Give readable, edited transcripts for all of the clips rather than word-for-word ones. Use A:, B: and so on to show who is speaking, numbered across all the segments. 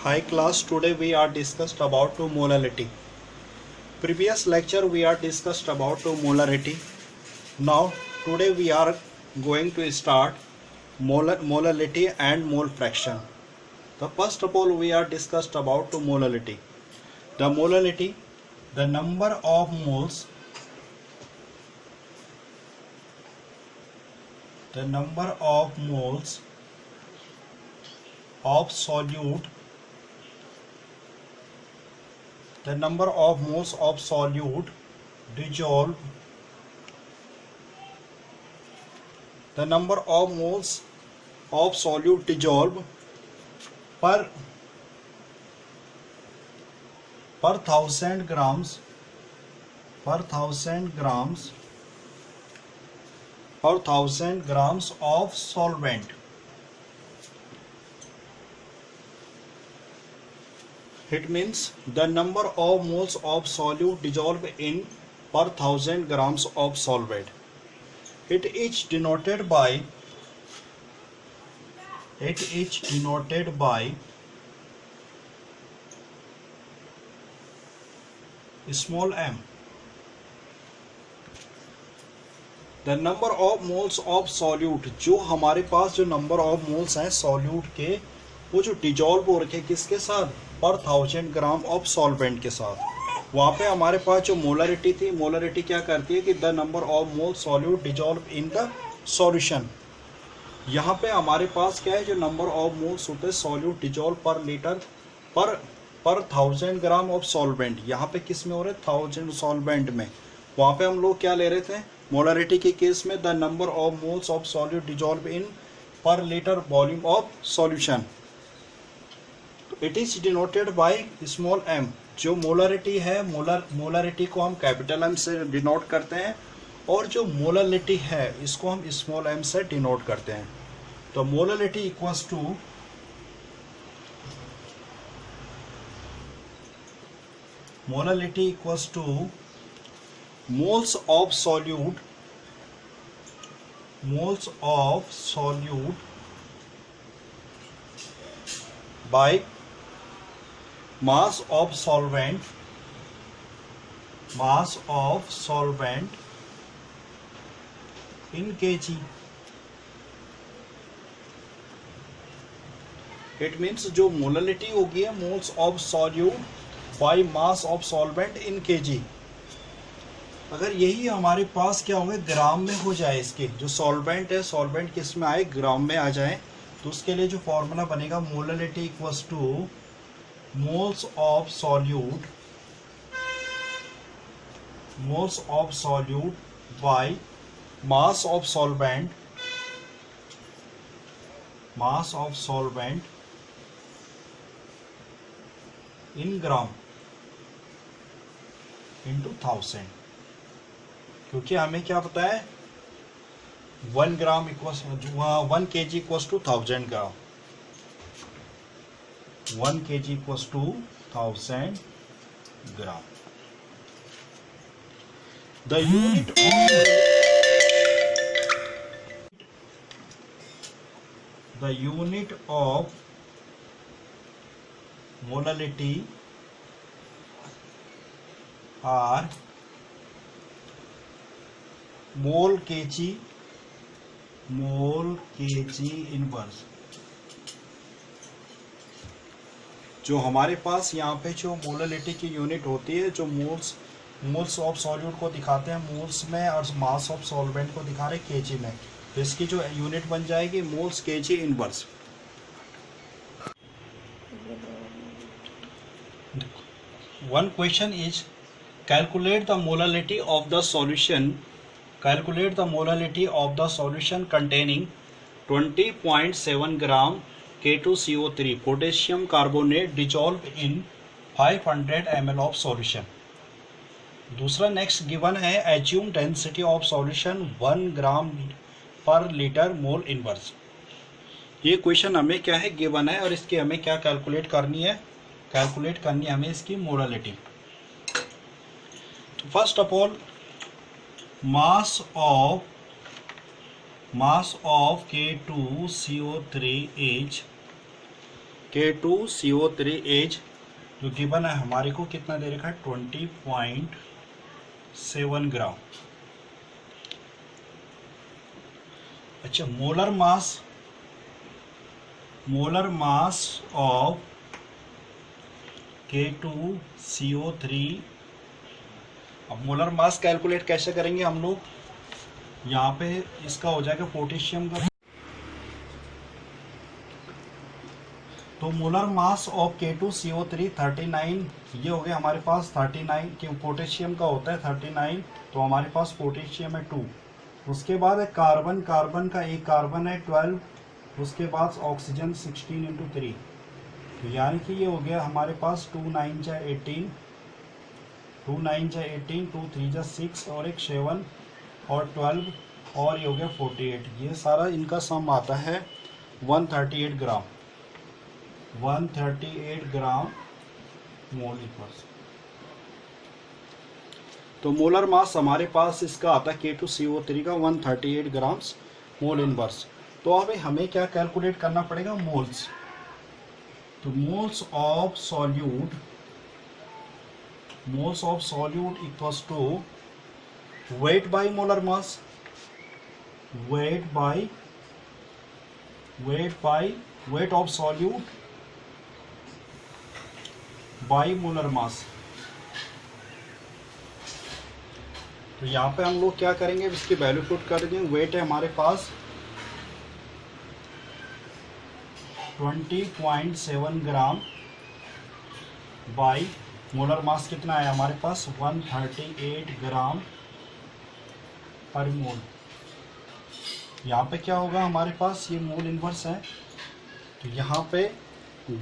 A: Hi class, today we are discussed about molality. Previous lecture we are discussed about molarity. Now today we are going to start molality and mole fraction. The first of all we are discussed about molality. The molality, the number of moles, of solute, the number of moles of solute dissolved, the number of moles of solute dissolved per 1000 grams of solvent. It means the number of moles of solute dissolved in per 1000 grams of solvent. It is denoted by small m. The number of moles of solute, जो हमारे पास जो number of moles हैं solute के, वो जो dissolve हो रखे किसके साथ, पर 1000 ग्राम ऑफ सॉल्वेंट के साथ. वहाँ पे हमारे पास जो मोलरिटी थी, मोलरिटी क्या करती है कि the number of mole solute dissolve in the solution. यहाँ पे हमारे पास क्या है, जो नंबर ऑफ मोल्स होते हैं सॉल्यूट डिजॉल्व पर लीटर पर 1000 ग्राम ऑफ सॉल्वेंट. यहाँ पे किस में हो रहे, 1000 सॉल्वेंट में. वहाँ पे हम लोग क्या ले रहे थे, मोलरिटी के केस में the number of moles of solute dissolve in per litre volume of solution. It is denoted by small m. जो मोलरिटी है, मोलरिटी को हम कैपिटल M से डिनोट करते हैं, और जो मोलरिटी है इसको हम स्मॉल m से डिनोट करते हैं. तो molarity equals to moles of solute bye mass of solvent in kg. It means जो मोलरिटी होगी है moles of solute by mass of solvent in kg. अगर यही हमारे पास क्या होगा, ग्राम में हो जाए, इसके जो सॉल्वेंट है, सॉल्वेंट किस में आए, ग्राम में आ जाए, तो उसके लिए जो फॉर्मूला बनेगा, molarity equals to moles of solute by mass of solvent in gram into 1000. क्योंकि हमें क्या पता है, 1 gram equals 1 kg equals to 1000 gram. 1 kg equals to 1000 gram. The unit of molality are mole kg inverse. जो हमारे पास यहाँ पे जो मोलरिटी की यूनिट होती है, जो मोल्स ऑफ सॉल्यूट को दिखाते हैं मोल्स में, और मास ऑफ सॉल्वेंट को दिखा रहे केजी में, तो इसकी जो यूनिट बन जाएगी moles KG inverse. One question is calculate the molarity of the solution containing 20.7 gram K2CO3 potassium carbonate dissolve in 500 ml of solution. दूसरा नेक्स्ट गिवन है, एज्यूम डेंसिटी ऑफ सॉल्यूशन 1 ग्राम पर लीटर मोल इनवर्स. ये question हमें क्या है, given है, और इसकी हमें क्या कैलकुलेट करनी है हमें इसकी molarity. First of all mass of K2CO3 is K2CO3H जो गिवन है हमारे को कितना दे रखा है 20.7 ग्राम। अच्छा, मोलर मास ऑफ K2CO3। अब मोलर मास कैलकुलेट कैसे करेंगे हम लोग, यहाँ पे इसका हो जाएगा पोटेशियम का, तो मोलर मास ऑफ K2CO3 39, ये हो गया हमारे पास 39, क्यों पोटेशियम का होता है 39, तो हमारे पास पोटेशियम है 2। उसके बाद है कार्बन का एक कार्बन है 12, उसके बाद ऑक्सीजन 16 × 3, तो यानी कि ये हो गया हमारे पास 2 9 जा 18, 2 9 जा 18, 2 3 जा 6 और एक 7 और 12 और ये हो गया 48। ये सारा इनका सम आता है 138 ग्राम, 138 ग्राम मोल इक्वल्स। तो मोलर मास हमारे पास इसका आता है K2CO3 का 138 ग्राम्स मोल इनवर्स। तो अब हमें क्या कैलकुलेट करना पड़ेगा, मोल्स। तो moles of solute equals to weight by molar mass, weight of solute by molar mass. तो यहाँ पे हम लोग क्या करेंगे, इसकी वैल्यू पुट कर देंगे। वेट है हमारे पास 20.7 ग्राम बाई मोलर मास कितना है हमारे पास 138 ग्राम पर मोल। यहाँ पे क्या होगा हमारे पास, ये मोल इनवर्स है, तो यहाँ पे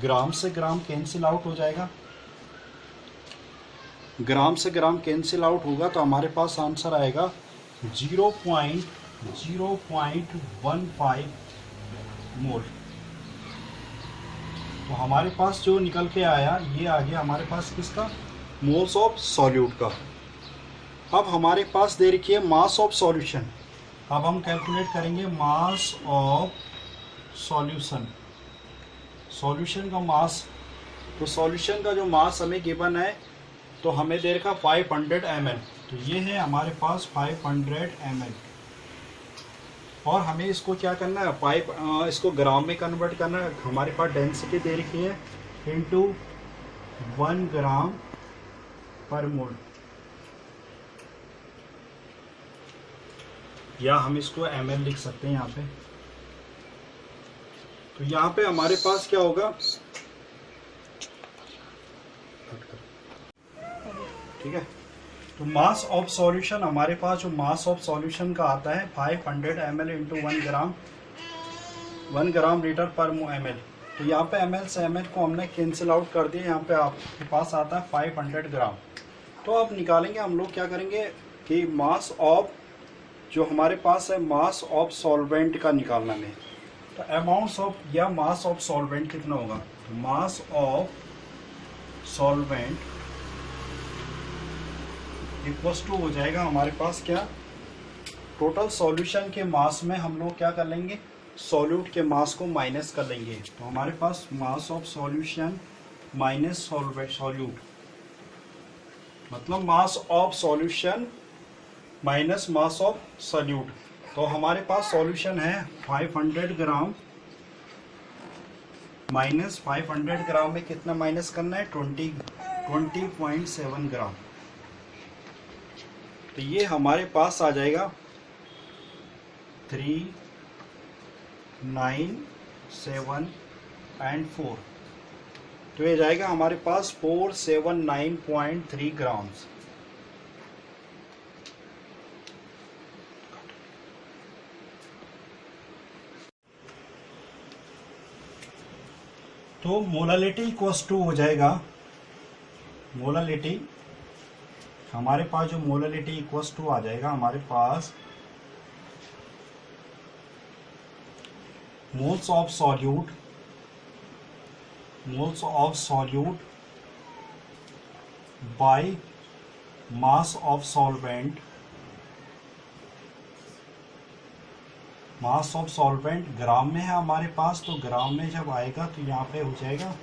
A: ग्राम से ग्राम कैंसिल आउट हो जाएगा, ग्राम से ग्राम कैंसिल आउट होगा, तो हमारे पास आंसर आएगा 0.15 मोल। तो हमारे पास जो निकल के आया, ये आ गया हमारे पास किसका, मोल्स ऑफ सॉल्यूट का। अब हमारे पास दे रखी है मास ऑफ सॉल्यूशन। अब हम कैलकुलेट करेंगे मास ऑफ सॉल्यूशन का मास। तो सॉल्यूशन का जो मास हमें गिवन है, तो हमें दे रखा 500 ml, तो ये है हमारे पास 500 ml। और हमें इसको क्या करना है, इसको ग्राम में कन्वर्ट करना है। हमारे पास डेंसिटी दे रखी है इनटू 1 ग्राम पर मोल, या हम इसको ml लिख सकते हैं यहाँ पे। तो यहाँ पे हमारे पास क्या होगा, ठीक है। तो मास ऑफ सॉल्यूशन, हमारे पास जो मास ऑफ सॉल्यूशन का आता है 500 ml इंटू 1 ग्राम लीटर पर ml। तो यहाँ पे ml से ml को हमने कैंसिल आउट कर दिया, यहाँ पे आपके पास आता है 500 ग्राम। तो अब निकालेंगे हम लोग, क्या करेंगे कि मास ऑफ, जो हमारे पास है मास ऑफ सॉल्वेंट का निकालना है। तो अमाउंट्स ऑफ या मास ऑफ सॉल्वेंट कितना होगा, तो mass of solvent equals to हो जाएगा हमारे पास क्या, टोटल सॉल्यूशन के मास में हम लोग क्या कर लेंगे, सॉल्यूट के मास को माइनस कर लेंगे। तो हमारे पास mass of solution minus solute, मतलब mass of solution minus mass of solute. तो हमारे पास सॉल्यूशन है 500 ग्राम माइनस 500 ग्राम में कितना माइनस करना है, 20.7 ग्राम। तो ये हमारे पास आ जाएगा 3, 9, 7 एंड 4। तो ये जाएगा हमारे पास 479.3 ग्राम्स। तो मोलालिटी इक्वल्स टू हो जाएगा, मोलालिटी हमारे पास जो मोलालिटी इक्वल्स टू आ जाएगा हमारे पास moles of solute by mass of solvent mass of solvent gram में है हमारे पास, तो ग्राम में जब आएगा तो यहाँ पे हो जाएगा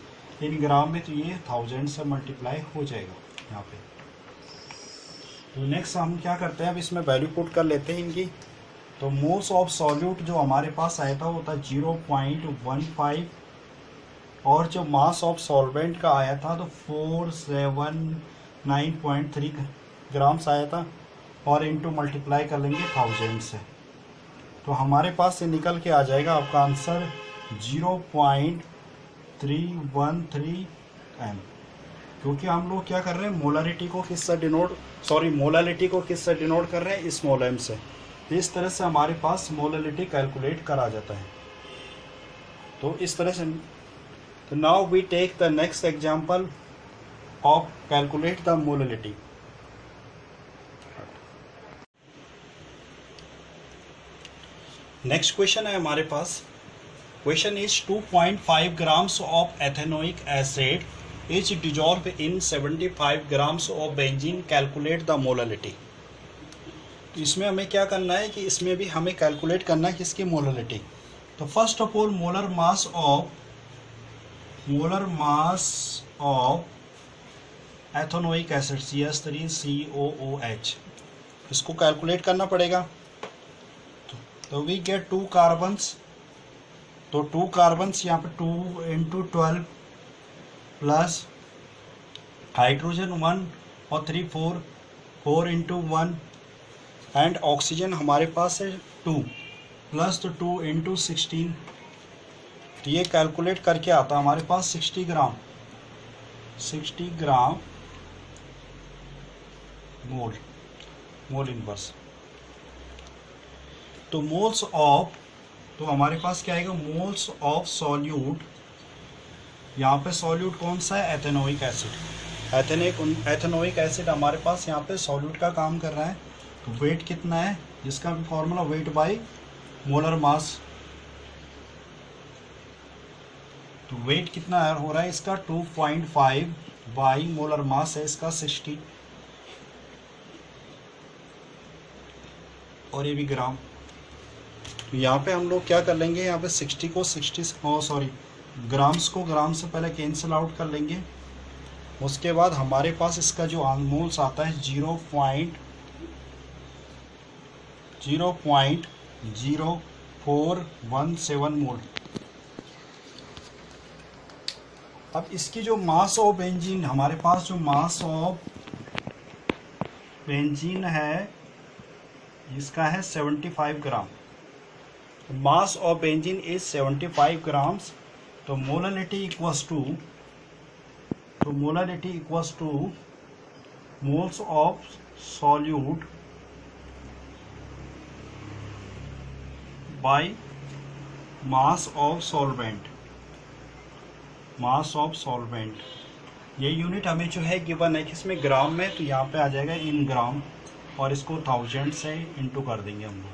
A: इन ग्राम में, तो ये 1000 से मल्टीप्लाई हो जाएगा यहाँ पे। तो नेक्स्ट हम क्या करते हैं, अब इसमें वैल्यू पुट कर लेते हैं इनकी। तो मोल्स ऑफ सॉल्यूट जो हमारे पास आया था वो था 0.15, और जो मास ऑफ सॉल्वेंट का आया था तो 479.3 ग्राम्स आया था, और इनटू मल्टीप्लाई कर लेंगे 1000 से, तो हमारे पास से निकल के आ जाएगा आपका आंसर 0.313 m। क्योंकि हम लोग क्या कर रहे हैं, मोलारिटी को किससे डिनोट मोलालिटी को किससे डिनोट कर रहे हैं, स्मॉल m से। तो इस तरह से हमारे पास मोलालिटी कैलकुलेट करा जाता है। तो इस तरह से, तो now we take the next example of calculate the molality. Next question है हमारे पास, question is 2.5 grams of ethanoic acid is dissolve in 75 grams of benzene, calculate the molality. तो इसमें हमें क्या करना है कि इसमें भी हमें कैलकुलेट करना है किसकी मोलालिटी। तो first of all molar mass of ethanoic acid CH3COOH, इसको कैलकुलेट करना पड़ेगा। तो वी गेट 2 कार्बन्स, तो 2 कार्बन्स यहाँ पे 2 × 12 प्लस हाइड्रोजन 1 और 3 4 4 × 1, एंड ऑक्सीजन हमारे पास है 2 प्लस, तो 2 × 16, तो ये कैलकुलेट करके आता है हमारे पास 60 ग्राम मोल इनवर्स। तो मोल्स ऑफ, तो हमारे पास क्या आएगा, मोल्स ऑफ सॉल्यूट, यहाँ पे सॉल्यूट कौन सा है, एथेनोइक एसिड। एथेनोइक एसिड हमारे पास यहाँ पे सॉल्यूट का काम कर रहा है। तो वेट कितना है, जिसका भी formula weight by molar mass. तो वेट कितना हो रहा है इसका, 2.5 बाई मोलर मास है इसका 60, और ये भी ग्राम। तो यहाँ पे हम लोग क्या कर लेंगे, यहाँ पे 60 को 60 ग्राम्स को ग्राम से पहले कैंसिल आउट कर लेंगे। उसके बाद हमारे पास इसका जो मोल्स आता है 0.0417 मोल। अब इसकी जो मास ऑफ बेंजीन, हमारे पास जो मास ऑफ बेंजीन है इसका है 75 gram. Mass of benzene is 75 grams. तो molality equals to moles of solute by mass of solvent. ये यूनिट हमें जो है गिवन है किसमें, ग्राम में, तो यहाँ पे आ जाएगा इन ग्राम, और इसको 1000 से इंटू कर देंगे हम लोग।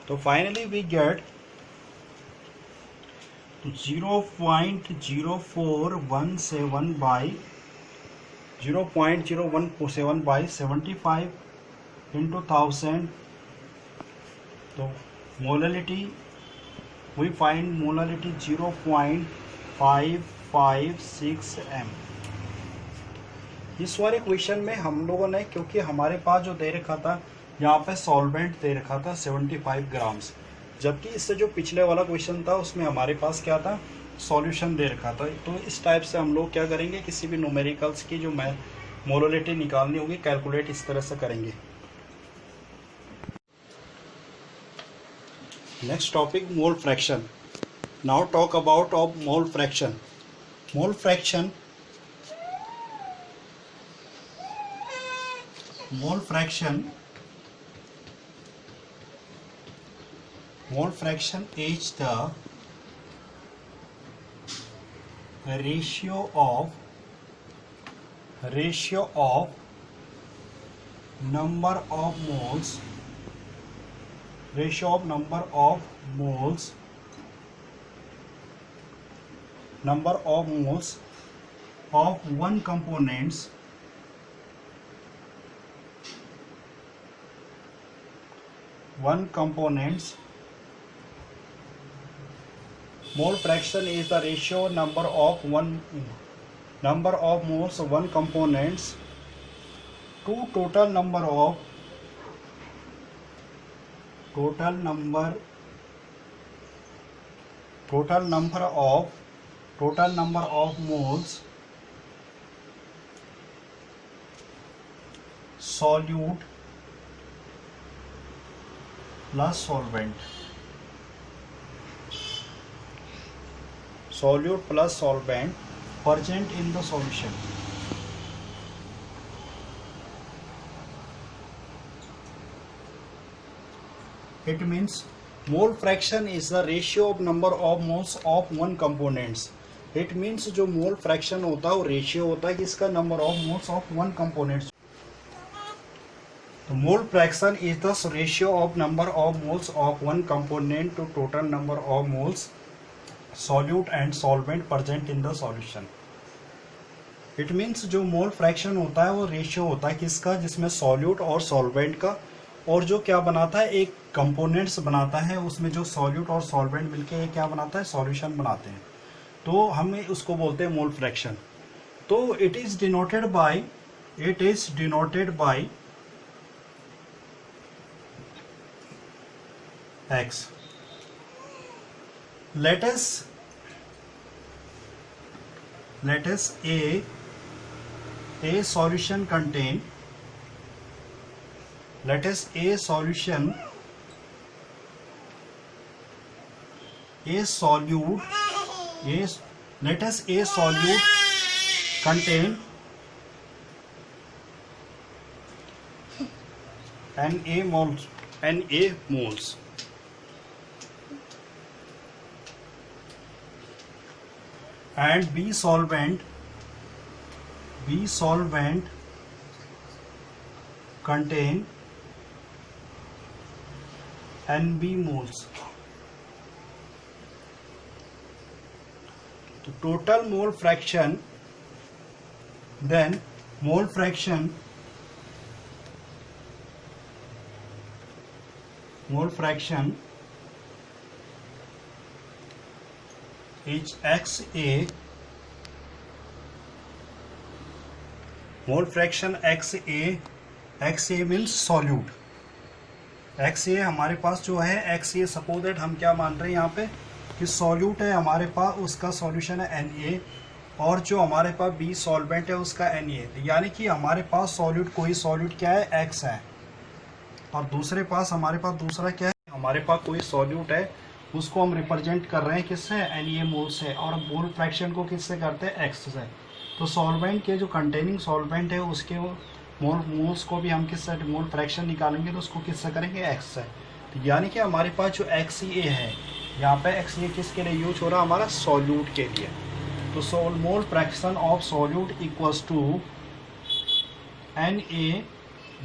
A: तो finally we get 0.0117 by 75 into 1000। तो molality we find molality 0.556 m। इस वाले क्वेश्चन में हम लोगों ने, क्योंकि हमारे पास जो दे रखा था यहाँ पे सॉल्वेंट दे रखा था 75 ग्राम्स, जबकि इससे जो पिछले वाला क्वेश्चन था उसमें हमारे पास क्या था, सॉल्यूशन दे रखा था। तो इस टाइप से हम लोग क्या करेंगे, किसी भी न्यूमेरिकल्स की जो मोलालिटी निकालनी होगी, कैलकुलेट इस तरह से करेंगे। Next topic, mole fraction. Now talk about of mole fraction. Mole fraction is the ratio of number of moles of one components Mole fraction is the ratio number of moles one components to total number of moles solute plus solvent. Solute plus solvent present in the solution. It means mole fraction is the ratio of number of moles of one components. It means जो mole fraction होता है वो ratio होता है किसका, number of moles of one components. The mole fraction is the ratio of number of moles of one component to total number of moles solute and solvent present in the solution. It means जो mole fraction होता है वो ratio होता है किसका, जिसमें solute और solvent का, और जो क्या बनाता है एक कंपोनेंट्स बनाता है, उसमें जो सॉल्यूट और सॉल्वेंट मिलके ये क्या बनाता है, सॉल्यूशन बनाते हैं, तो हमें उसको बोलते हैं मोल फ्रैक्शन. तो it is denoted bye x. Let us a solution contain, let us a solute contain Na moles and B solvent contain Nb moles. The total mole fraction, then mole fraction is XA. Mole fraction XA means solute. XA हमारे पास जो है XA, suppose that हम क्या मान रहे हैं यहाँ पे कि सॉल्यूट है हमारे पास, उसका सॉल्यूशन है Na, और जो हमारे पास B सॉल्वेंट है उसका Na, यानी कि हमारे पास सॉल्यूट, कोई सॉल्यूट क्या है X है, और दूसरे पास हमारे पास दूसरा क्या है, हमारे पास कोई सॉल्यूट है, उसको हम रिप्रेजेंट कर रहे हैं किससे, Na मोल से, और मोल फ्रैक्शन को किससे करते हैं, X से. तो सॉल्वेंट के जो कंटेनिंग सॉल्वेंट है उसके मोल्स को भी हम किससे, मोल फ्रैक्शन निकालेंगे तो उसको किससे करेंगे, X से. तो यानी कि हमारे पास जो XA है, यहाँ पे XA किसके लिए यूज हो रहा है, हमारा सॉल्यूट के लिए. तो mole fraction of solute equals to Na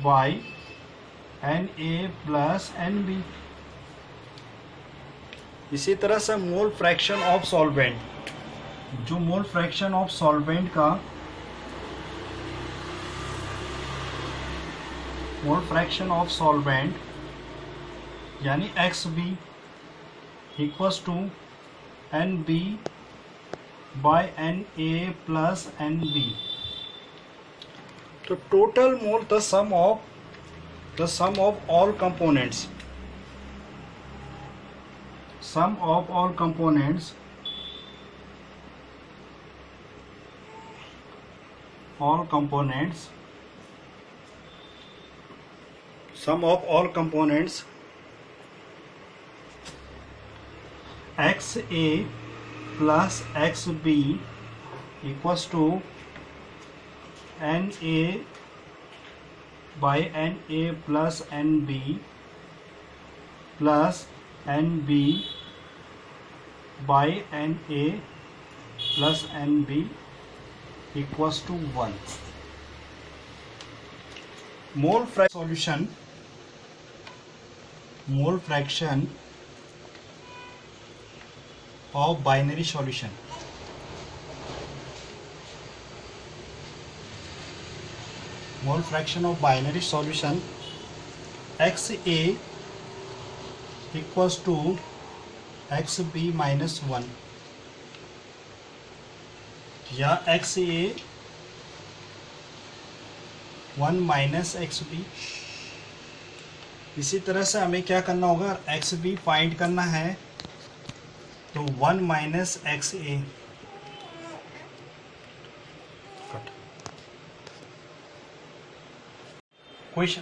A: by Na plus Nb. इसी तरह से मोल फ्रैक्शन ऑफ सॉल्वेंट, जो मोल फ्रैक्शन ऑफ सॉल्वेंट का मोल फ्रैक्शन ऑफ सॉल्वेंट यानी XB equals to NB by Na plus Nb. तो total mole the sum of all components sum of all components XA plus XB equals to Na by Na plus Nb plus Nb by Na plus Nb equals to 1. Mole fraction of binary solution. Mole fraction of binary solution XA equals to X B minus 1 या X A 1 minus X B. इसी तरह से हमें क्या करना होगा, x B find करना है तो 1 minus x A.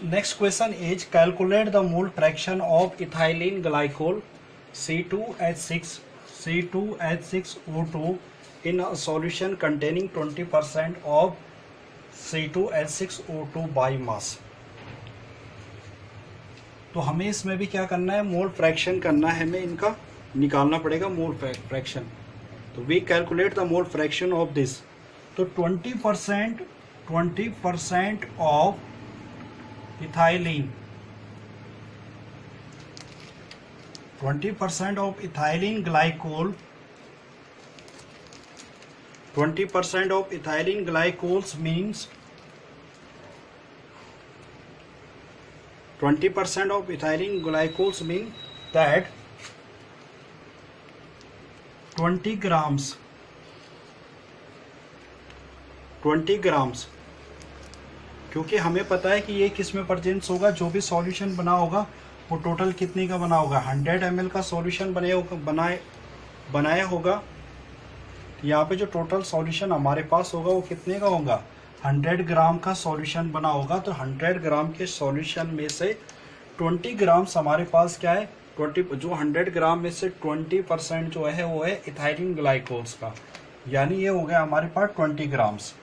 A: Next question is calculate the mole fraction of ethylene glycol C2H6 C2H6O2 in a solution containing 20% of C2H6O2 by mass। तो हमें इसमें भी क्या करना है, मोल फ्रैक्शन करना है, हमें इनका निकालना पड़ेगा मोल फ्रैक्शन। तो we calculate the mole fraction of this. तो 20% ऑफ ethylene 20% of ethylene glycol 20% of ethylene glycols means 20% of ethylene glycols mean that 20 grams 20 grams, क्योंकि हमें पता है कि ये किस में प्रेजेंस होगा, जो भी सॉल्यूशन बना होगा वो टोटल कितने का बना होगा, 100 ml का सॉल्यूशन बनाया होगा। यहाँ पे जो टोटल सॉल्यूशन हमारे पास होगा वो कितने का होगा, 100 ग्राम का सॉल्यूशन बना होगा। तो 100 ग्राम के सॉल्यूशन में से 20 ग्राम्स हमारे पास क्या है, 100 ग्राम में से 20% जो है वो है इथाइलिन ग्लाइकोल्स का, यानी ये हो गया हमारे पास 20 ग्राम्स।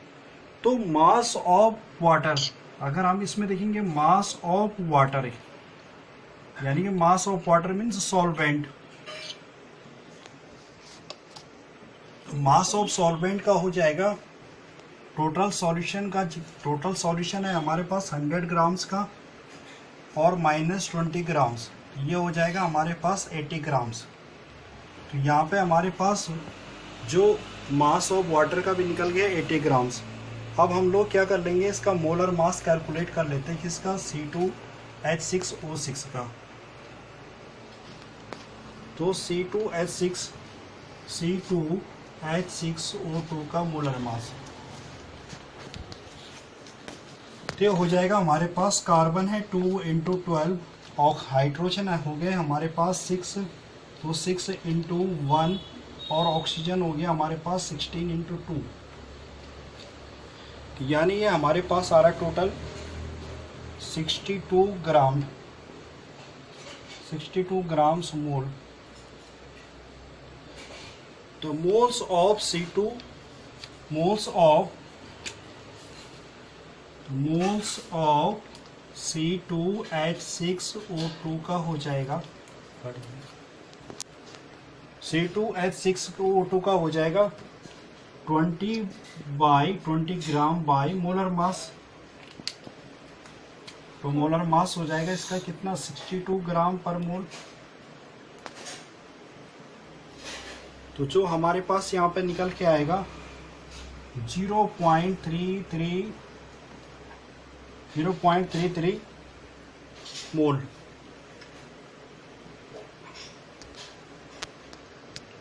A: तो मास ऑफ वाटर, अगर हम इसमें देखेंगे मास ऑफ वाटर, यानी कि mass of water means solvent, mass of solvent का हो जाएगा टोटल सॉल्यूशन है हमारे पास 100 ग्राम्स का और माइनस 20 ग्राम्स, ये हो जाएगा हमारे पास 80 ग्राम्स। तो यहाँ पे हमारे पास जो मास ऑफ वाटर का भी निकल गया 80 ग्राम्स। अब हम लोग क्या कर लेंगे, इसका मोलर मास कैलकुलेट कर लेते हैं, किसका, C2H6O6 का। तो C2H6O2 का मोलर मास तो हो जाएगा हमारे पास, कार्बन है 2 × 12 और हाइड्रोजन हो गए हमारे पास 6, तो 6 × 1 और ऑक्सीजन हो गया हमारे पास 16 × 2, यानी ये हमारे पास आ रहा है टोटल 62 ग्राम्स मोल। तो मोल्स ऑफ C2H6O2 का हो जाएगा, C2H6O2 का हो जाएगा 20 ग्राम बाई मोलर मास। तो मोलर मास हो जाएगा इसका कितना, 62 ग्राम पर मोल। तो जो हमारे पास यहाँ पे निकल के आएगा 0.33 मोल,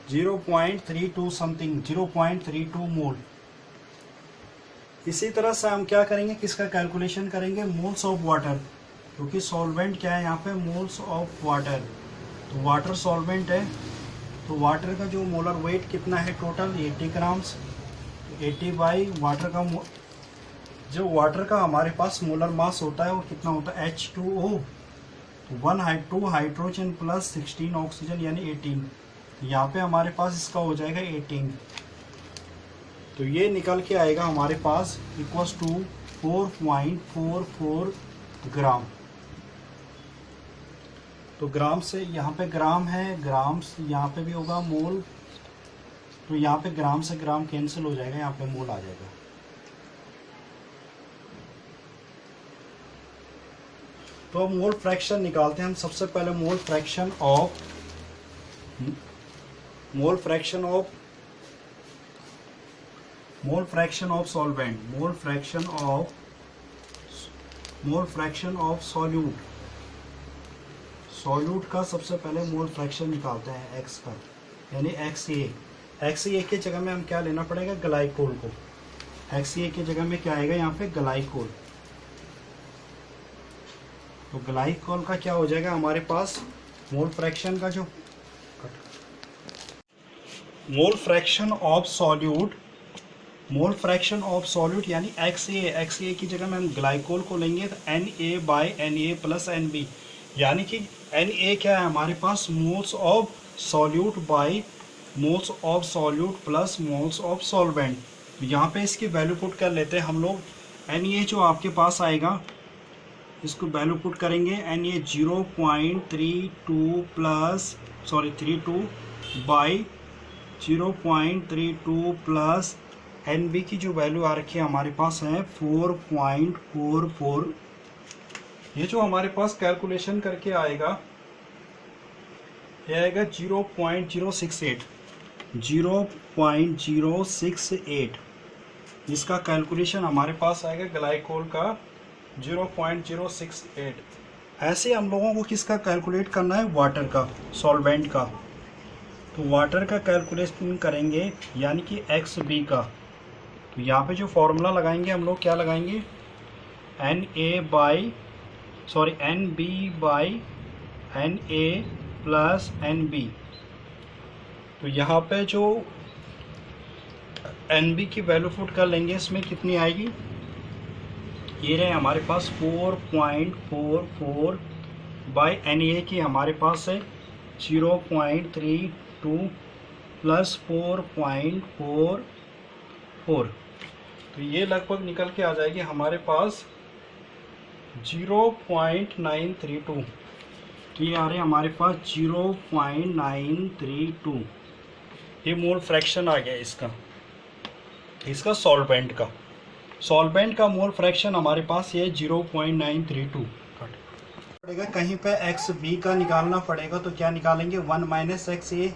A: 0.32 समथिंग, 0.32 मोल। इसी तरह से हम क्या करेंगे, किसका कैलकुलेशन करेंगे, मोल्स ऑफ वाटर, क्योंकि सॉल्वेंट क्या है यहाँ पे, मोल्स ऑफ वाटर। तो वाटर सॉल्वेंट है, तो वाटर का जो मोलर वेट कितना है टोटल 80 ग्राम्स। 80 बाई वाटर का जो वाटर का हमारे पास मोलर मास होता है वो कितना होता है, H2O, 2 हाइड्रोजन प्लस 16 ऑक्सीजन यानी 18। यहाँ पे हमारे पास इसका हो जाएगा 18। तो ये निकल के आएगा हमारे पास इक्वल्स टू 4.44 ग्राम। तो ग्राम से यहाँ पे ग्राम है, ग्राम्स यहाँ पे भी होगा मोल, तो यहाँ पे ग्राम से ग्राम कैंसिल हो जाएगा, यहाँ पे मोल आ जाएगा। तो अब मोल फ्रैक्शन निकालते हैं हम। सबसे पहले मोल fraction of solvent, mole fraction of solute का सबसे पहले मोल फ्रैक्शन निकालते हैं एक्स का, यानी XA की जगह में हम क्या लेना पड़ेगा, ग्लाइकोल को। XA की जगह में क्या आएगा यहाँ पे, ग्लाइकोल। तो ग्लाइकोल का क्या हो जाएगा हमारे पास, मोल फ्रैक्शन का जो मोल फ्रैक्शन ऑफ सॉल्यूट यानी XA की जगह में हम ग्लाइकोल को लेंगे तो Na/Na प्लस NB, यानी कि Na क्या है हमारे पास, moles of solute by moles of solute plus moles of solvent. तो यहाँ पे इसकी वैल्यू पुट कर लेते हैं हम लोग। Na जो आपके पास आएगा, इसको वैल्यू पुट करेंगे, Na 0.32 बाई 0.32 प्लस NB की जो वैल्यू आ रखी है हमारे पास है 4.44। ये जो हमारे पास कैलकुलेशन करके आएगा, ये आएगा 0.068। इसका कैलकुलेशन हमारे पास आएगा ग्लाइकोल का 0.068। ऐसे हम लोगों को किसका कैलकुलेट करना है, वाटर का, सॉल्वेंट का। तो वाटर का कैलकुलेशन करेंगे यानी कि XB का। तो यहाँ पे जो फॉर्मूला लगाएंगे हम लोग, क्या लगाएंगे, NB by Na plus NB। तो यहाँ पे जो NB की वैल्यू पुट कर लेंगे, इसमें कितनी आएगी, ये रहे हमारे पास 4.44 बाई Na की हमारे पास है 0.32 प्लस 4.44। तो ये लगभग निकल के आ जाएगी हमारे पास 0.932। तो ये आ रहे हमारे पास 0.932। ये मोल फ्रैक्शन आ गया इसका सॉल्वेंट का मोल फ्रैक्शन हमारे पास ये 0.932 पड़ेगा। कहीं पे XB का निकालना पड़ेगा, तो क्या निकालेंगे, 1 माइनस XA।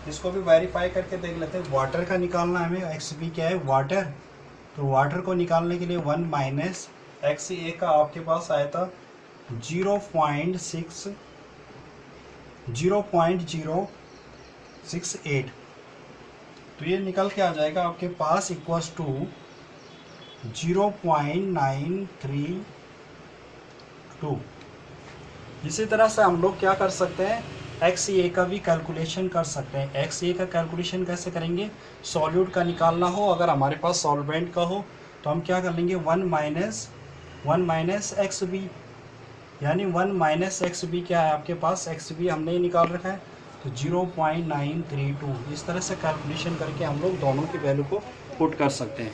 A: इसको भी वेरीफाई करके देख लेते हैं। वाटर का निकालना है हमें, XB क्या है, वाटर। तो वाटर को निकालने के लिए 1 माइनस XA का आपके पास आया था 0.068। तो ये निकल के आ जाएगा आपके पास इक्वल्स टू 0.932। इसी तरह से हम लोग क्या कर सकते हैं, XA का भी कैलकुलेशन कर सकते हैं। XA का कैलकुलेशन कैसे करेंगे, सॉल्यूट का निकालना हो, अगर हमारे पास सॉल्वेंट का हो तो हम क्या कर लेंगे, 1 माइनस XB, यानी 1 माइनस XB क्या है आपके पास, XB हमने निकाल रखा है, तो 0.932। इस तरह से कैलकुलेशन करके हम लोग दोनों की वैल्यू को पुट कर सकते हैं।